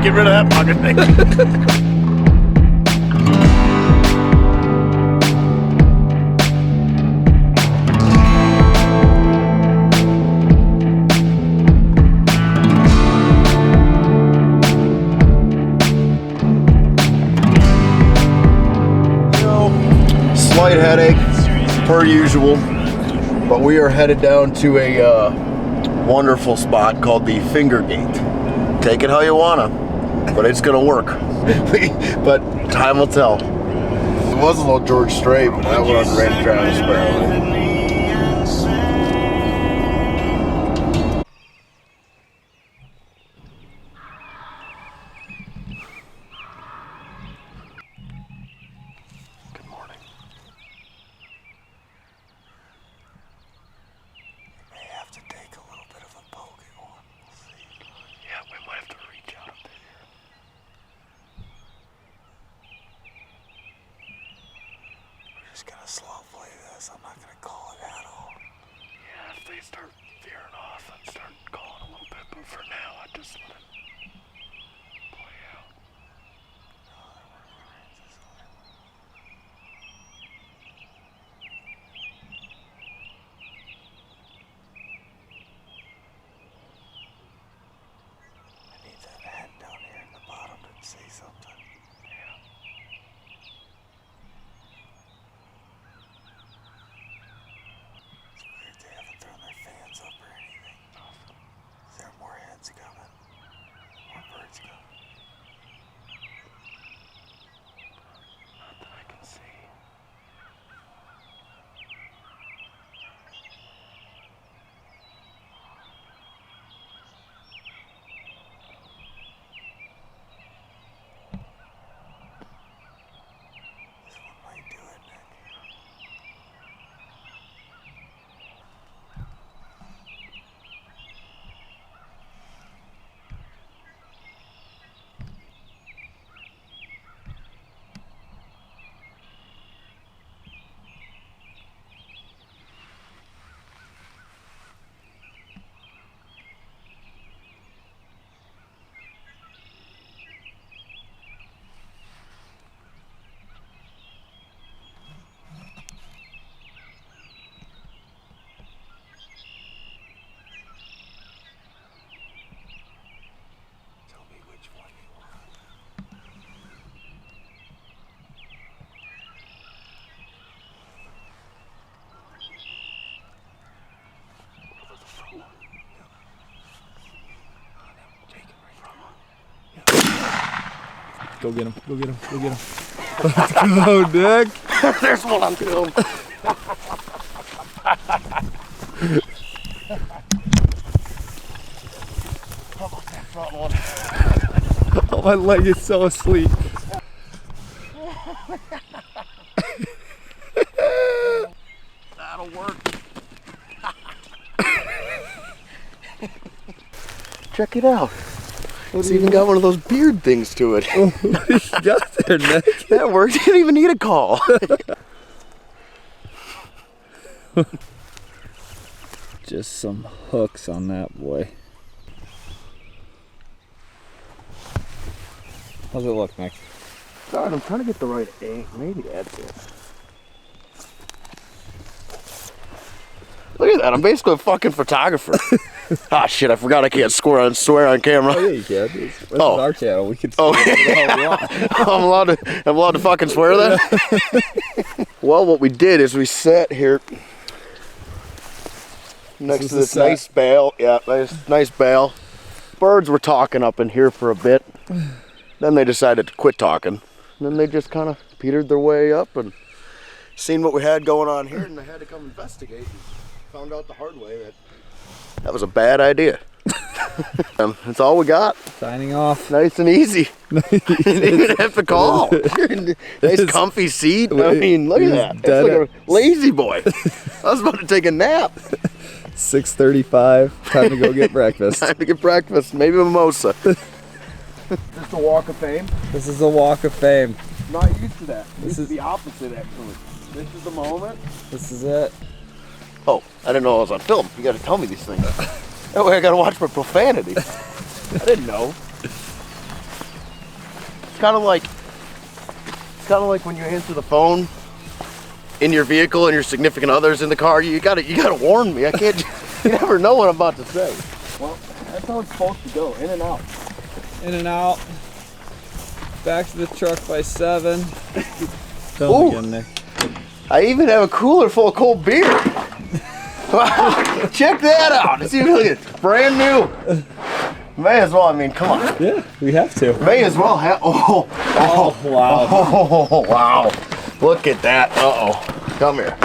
get rid of that fucking thing. Slight headache, per usual, but we are headed down to a wonderful spot called the Finger Gate. Take it how you wanna, but it's gonna work. But time will tell. It was a little George Strait, but that was Randy Travis apparently. Slow play this. I'm not going to call it at all. Yeah, if they start veering off, I'd start calling a little bit, but for now, I just let it play out. I need that head down here in the bottom to say something. They haven't thrown their fans up or anything. Is there more heads coming? More birds coming? Not that I can see. This one might do it, Nick. Tell me which one you want. Go get him, go get him, go get him. Let's go, Dick. There's one on film. How about that front one? Oh, my leg is so asleep. That'll work. Check it out. It's even got one of those beard things to it. What do you got there, Nick? That worked. You didn't even need a call. Just some hooks on that boy. How's it look, Nick? God, I'm trying to get the right angle. Maybe that's it. Look at that. I'm basically a fucking photographer. Ah, shit. I forgot I can't swear on camera. Oh, yeah, you can. This is Oh. our channel. We can Oh. whatever the hell we want. I'm allowed to fucking swear then? Well, what we did is we sat here next to this nice bale. Yeah, nice bale. Birds were talking up in here for a bit. Then they decided to quit talking. And then they just kind of petered their way up and seen what we had going on here, and they had to come investigate. And found out the hard way that was a bad idea. That's all we got. Signing off. Nice and easy. You didn't even have to call. Nice comfy seat. I mean, look at that. It's like a lazy boy. I was about to take a nap. 6:35. Time to go get breakfast. Time to get breakfast. Maybe a mimosa. This is the Walk of Fame. This is the Walk of Fame. Not used to that. This is the opposite, actually. This is the moment. This is it. Oh, I didn't know I was on film. You got to tell me these things. That way I got to watch my profanity. I didn't know. It's kind of like when you answer the phone in your vehicle and your significant other's in the car. You gotta warn me. I can't. You never know what I'm about to say. Well, that's how it's supposed to go. In and out. In and out. Back to the truck by 7. Ooh. Again, Nick. I even have a cooler full of cold beer. Wow, check that out. It's even like brand new. May as well. I mean, come on. Yeah, we have to. May as well have. Oh, Wow. Oh, wow. Look at that. Uh-oh. Come here.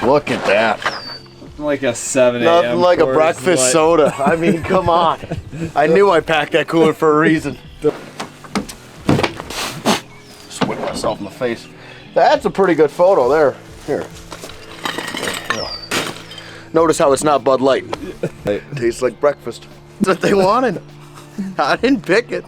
Look at that. Like a 7 a.m. Nothing like a Coors breakfast Light. soda. I mean, come on. I knew I packed that cooler for a reason. Just whip myself in the face. That's a pretty good photo there. Here. Notice how it's not Bud Light. Tastes like breakfast. That's what they wanted. I didn't pick it.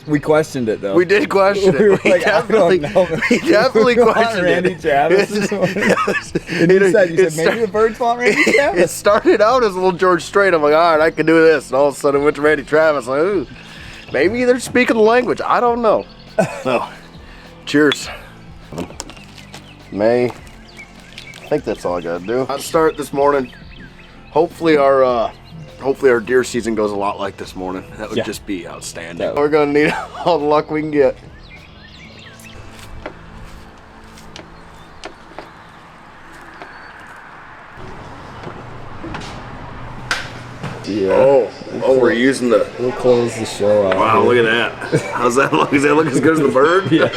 We questioned it though. We did question it. We were We like, definitely, I don't know. we definitely We want questioned Randy it. Travis. Yes. And you said maybe the birds want Randy It Travis. started out as a little George Strait. I'm like, all right, I can do this. And all of a sudden it went to Randy Travis. Like, ooh, maybe they're speaking the language. I don't know. No. Cheers. May. I think that's all I gotta do. I'll start this morning. Hopefully our deer season goes a lot like this morning. That would just be outstanding. Yeah. We're gonna need all the luck we can get. Yeah. Oh, we're using the. We'll close the show out. Wow, look at that. How's that look? Does that look as good as the bird? Yeah.